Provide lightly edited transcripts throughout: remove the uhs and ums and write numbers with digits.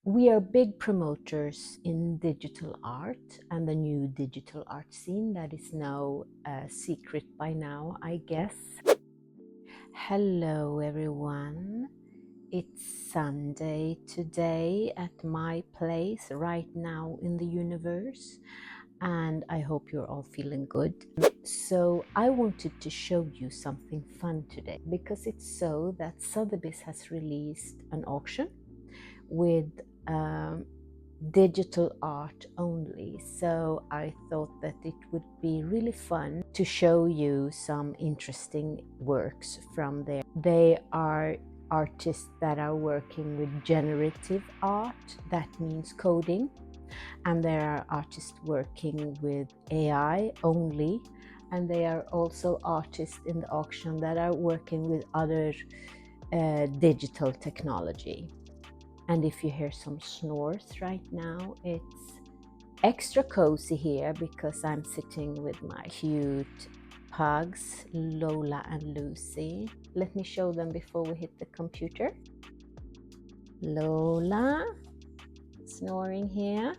We are big promoters in digital art and the new digital art scene that is now a secret by now, I guess. Hello, everyone. It's Sunday today at my place right now in the universe, and I hope you're all feeling good. So I wanted to show you something fun today because it's so that Sotheby's has released an auction with digital art only. So I thought that it would be really fun to show you some interesting works from there. They are artists that are working with generative art, that means coding, and there are artists working with AI only, and there are also artists in the auction that are working with other digital technology. And if you hear some snores right now, it's extra cozy here because I'm sitting with my cute pugs, Lola and Lucy. Let me show them before we hit the computer. Lola, snoring here.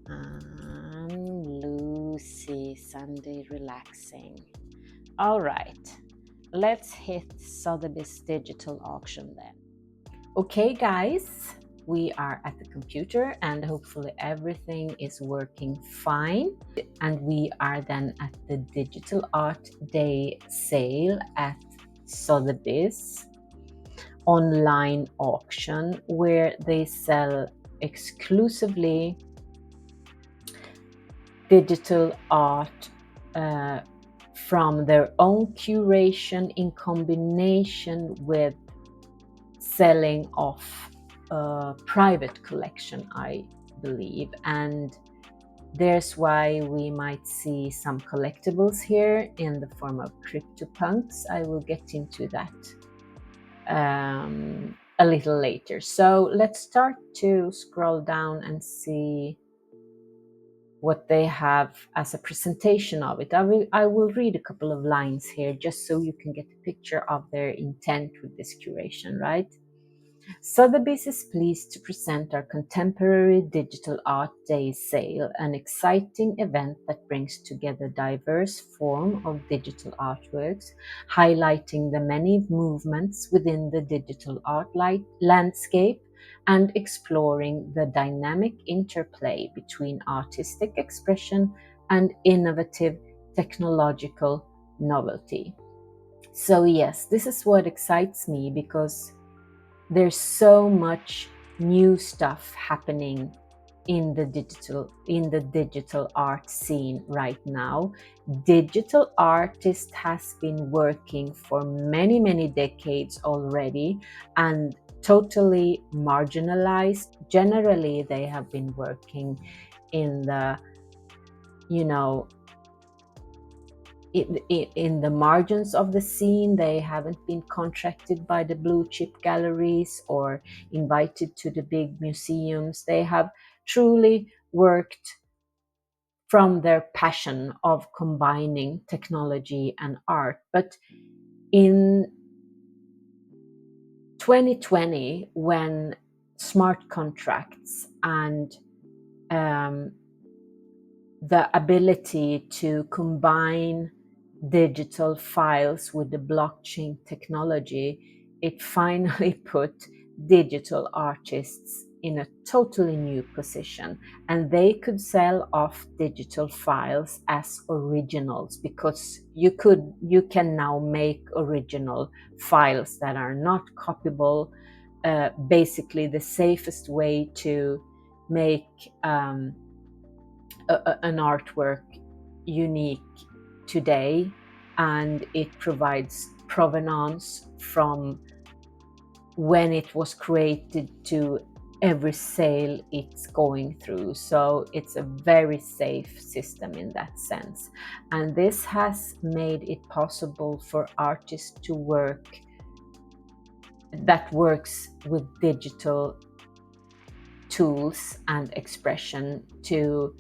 And Lucy, Sunday relaxing. All right, let's hit Sotheby's digital auction then. Okay guys, we are at the computer and hopefully everything is working fine. And we are then at the Digital Art Day sale at Sotheby's online auction, where they sell exclusively digital art from their own curation in combination with selling off a private collection, I believe. And there's why we might see some collectibles here in the form of CryptoPunks. I will get into that a little later. So let's start to scroll down and see what they have as a presentation of it. I will read a couple of lines here just so you can get a picture of their intent with this curation, right? Sotheby's is pleased to present our Contemporary Digital Art Day sale, an exciting event that brings together diverse forms of digital artworks, highlighting the many movements within the digital art landscape and exploring the dynamic interplay between artistic expression and innovative technological novelty. So yes, this is what excites me because there's so much new stuff happening in the digital art scene right now. Digital artists has been working for many decades already and totally marginalized. Generally, they have been working in the, in the margins of the scene. They haven't been contracted by the blue chip galleries or invited to the big museums. They have truly worked from their passion of combining technology and art. But in 2020, when smart contracts and the ability to combine digital files with the blockchain technology, it finally put digital artists in a totally new position, and they could sell off digital files as originals because you can now make original files that are not copyable. Basically the safest way to make an artwork unique today, and it provides provenance from when it was created to every sale it's going through. So it's a very safe system in that sense, and this has made it possible for artists to works with digital tools and expression to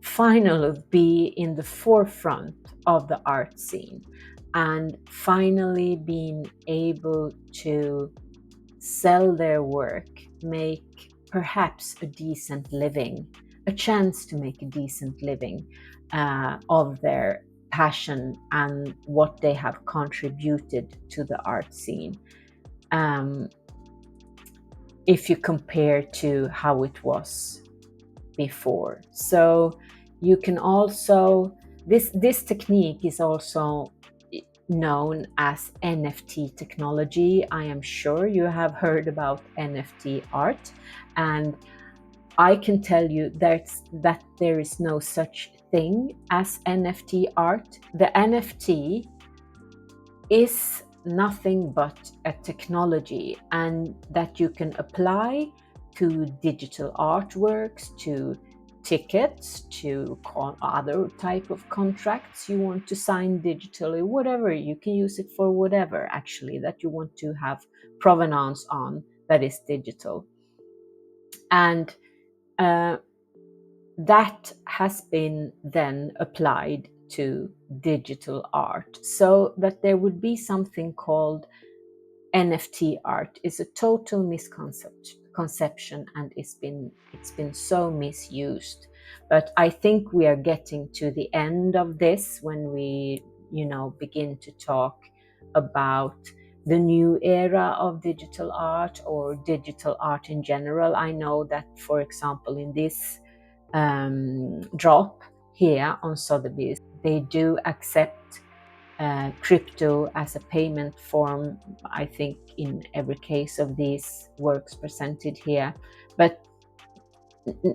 finally be in the forefront of the art scene, and finally being able to sell their work make perhaps a decent living, a chance to make a decent living of their passion and what they have contributed to the art scene, if you compare to how it was before. So you can also, this technique is also known as NFT technology. I am sure you have heard about NFT art, and I can tell you that there is no such thing as NFT art. The NFT is nothing but a technology, and that you can apply to digital artworks, to tickets, to other type of contracts you want to sign digitally, whatever. You can use it for whatever actually that you want to have provenance on that is digital. And that has been then applied to digital art, so that there would be something called NFT art is a total misconception, and it's been so misused. But I think we are getting to the end of this when we begin to talk about the new era of digital art, or digital art in general. I know that, for example, in this drop here on Sotheby, they do accept crypto as a payment form, I think, in every case of these works presented here. But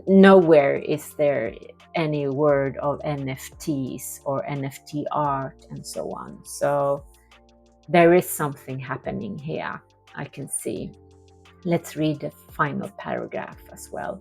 nowhere is there any word of NFTs or NFT art and so on. So there is something happening here, I can see. Let's read the final paragraph as well.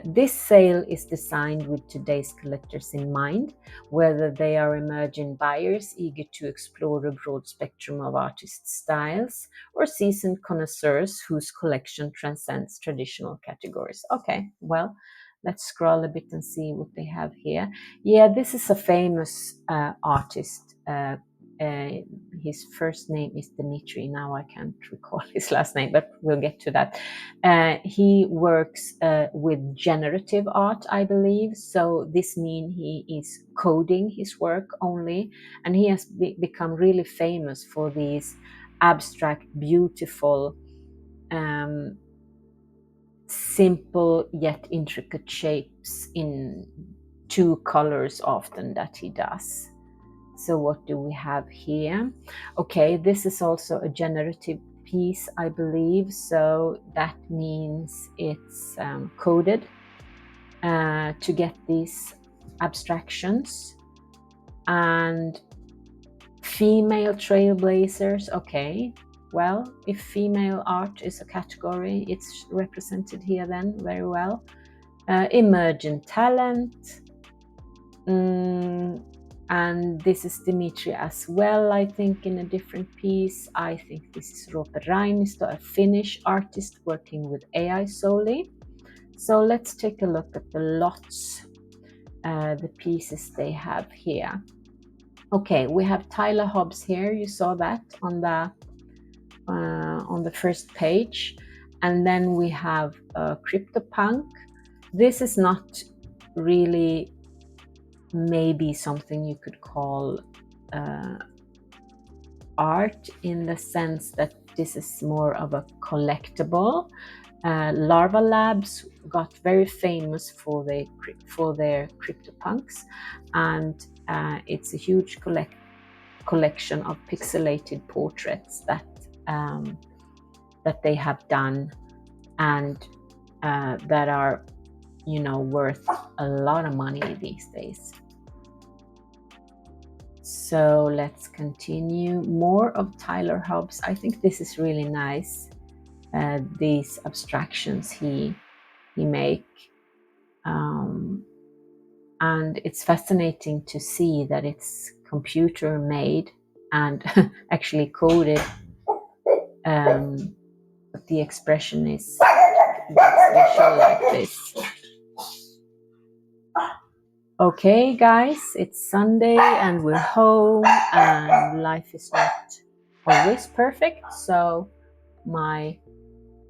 This sale is designed with today's collectors in mind, whether they are emerging buyers eager to explore a broad spectrum of artist styles, or seasoned connoisseurs whose collection transcends traditional categories. Okay, well, let's scroll a bit and see what they have here. Yeah, this is a famous artist. His first name is Dimitri. Now I can't recall his last name, but we'll get to that. He works with generative art, I believe. So this means he is coding his work only, and he has become really famous for these abstract, beautiful, simple yet intricate shapes in two colors often that he does. So what do we have here? Okay, this is also a generative piece, I believe. So that means it's coded to get these abstractions. And female trailblazers. Okay, well, if female art is a category, it's represented here then very well. Emergent talent. And this is Dimitri as well, I think, in a different piece. I think this is Roope Rainisto, a Finnish artist working with AI solely. So let's take a look at the lots, the pieces they have here. Okay, we have Tyler Hobbs here. You saw that on the first page. And then we have CryptoPunk. This is not really maybe something you could call art, in the sense that this is more of a collectible. Larva Labs got very famous for their CryptoPunks, and it's a huge collection of pixelated portraits that they have done, and that are worth a lot of money these days. So let's continue. More of Tyler Hobbs. I think this is really nice. These abstractions he make, and it's fascinating to see that it's computer made and actually coded. But the expression is special like this. Okay, guys, it's Sunday and we're home, and life is not always perfect. So my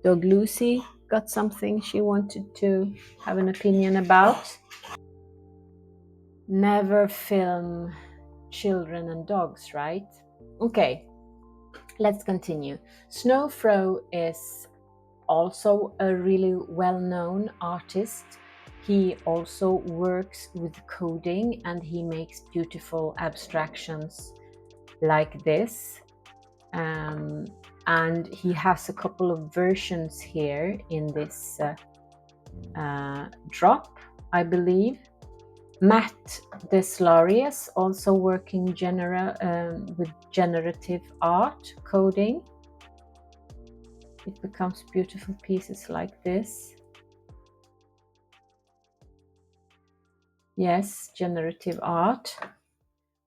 Dog Lucy got something she wanted to have an opinion about. Never film children and dogs, right? Okay, let's continue. Snowfro is also a really well-known artist. He also works with coding and he makes beautiful abstractions like this. And he has a couple of versions here in this drop, I believe. Matt Deslarius also working with generative art coding. It becomes beautiful pieces like this. Yes, generative art.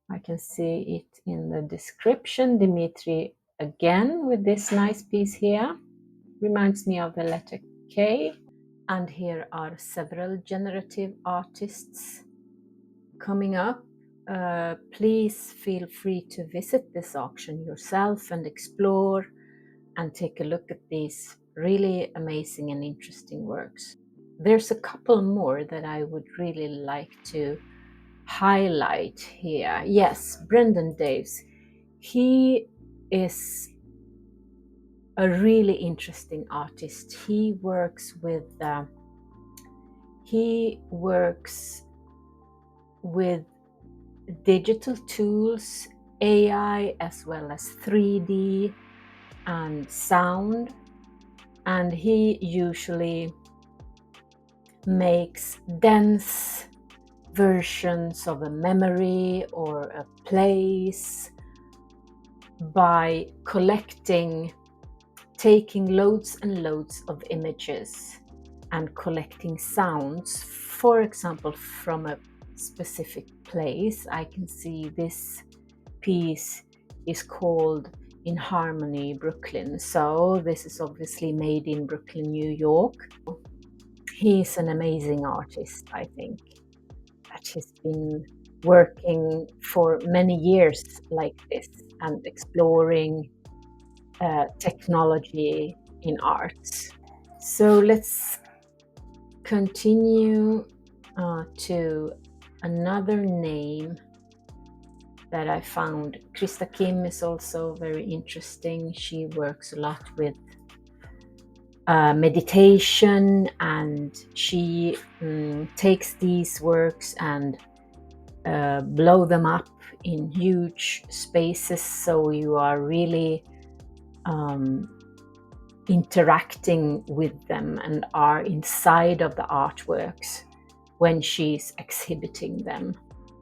I can see it in the description. Dimitri again with this nice piece here. Reminds me of the letter K. And here are several generative artists coming up. Please feel free to visit this auction yourself and explore and take a look at these really amazing and interesting works. There's a couple more that I would really like to highlight here. Yes, Brendan Daves. He is a really interesting artist. He works with digital tools, AI, as well as 3D and sound. And he usually makes dense versions of a memory or a place by taking loads and loads of images and collecting sounds, for example, from a specific place. I can see this piece is called In Harmony, Brooklyn. So this is obviously made in Brooklyn, New York. He's an amazing artist, I think, that he's been working for many years like this and exploring technology in arts. So let's continue to another name that I found. Krista Kim is also very interesting. She works a lot with meditation, and she takes these works and blow them up in huge spaces, so you are really interacting with them and are inside of the artworks when she's exhibiting them.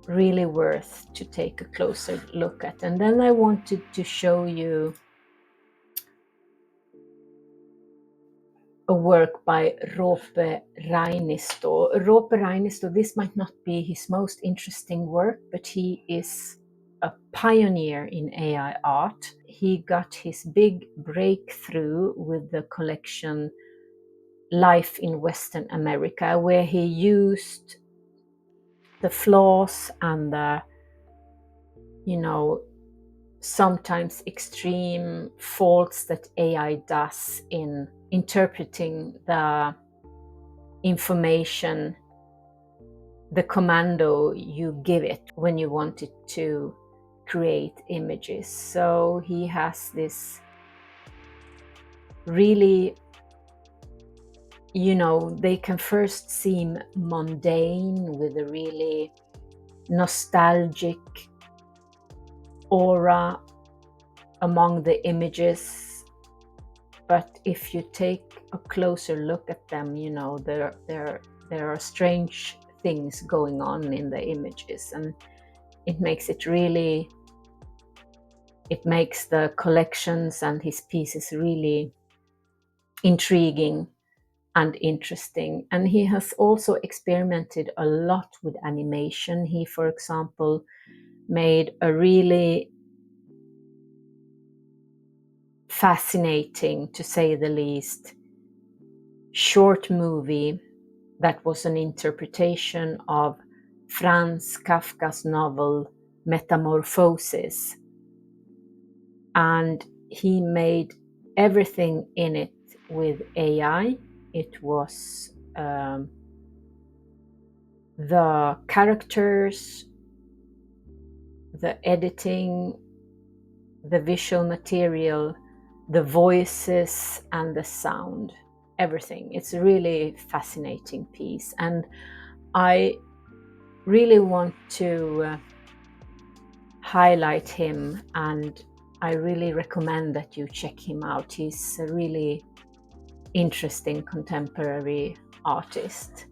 Really worth to take a closer look at. And then I wanted to show you a work by Roope Rainisto. Roope Rainisto, this might not be his most interesting work, but he is a pioneer in AI art. He got his big breakthrough with the collection Life in Western America, where he used the flaws and the, sometimes extreme faults that AI does in interpreting the information, the commando you give it when you want it to create images. So he has this really, they can first seem mundane with a really nostalgic aura among the images, but if you take a closer look at them, there are strange things going on in the images, and it makes the collections and his pieces really intriguing and interesting. And he has also experimented a lot with animation. He, for example, made a really fascinating, to say the least, short movie that was an interpretation of Franz Kafka's novel Metamorphosis. And he made everything in it with AI. It was the characters, the editing, the visual material, the voices, and the sound. Everything. It's a really fascinating piece, and I really want to highlight him, and I really recommend that you check him out. He's a really interesting contemporary artist.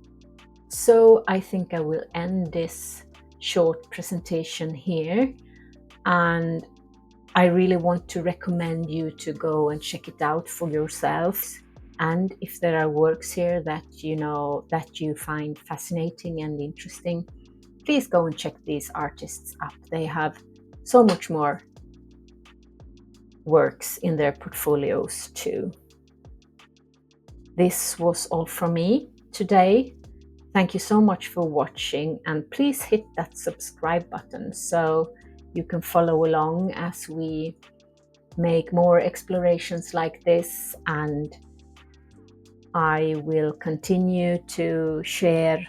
So I think I will end this short presentation here, and I really want to recommend you to go and check it out for yourselves. And if there are works here that that you find fascinating and interesting, please go and check these artists up. They have so much more works in their portfolios too. This was all from me today. Thank you so much for watching, and please hit that subscribe button so you can follow along as we make more explorations like this, and I will continue to share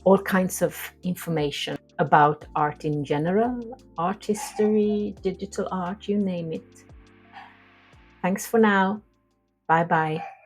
all kinds of information about art in general, art history, digital art, you name it. Thanks for now. Bye bye.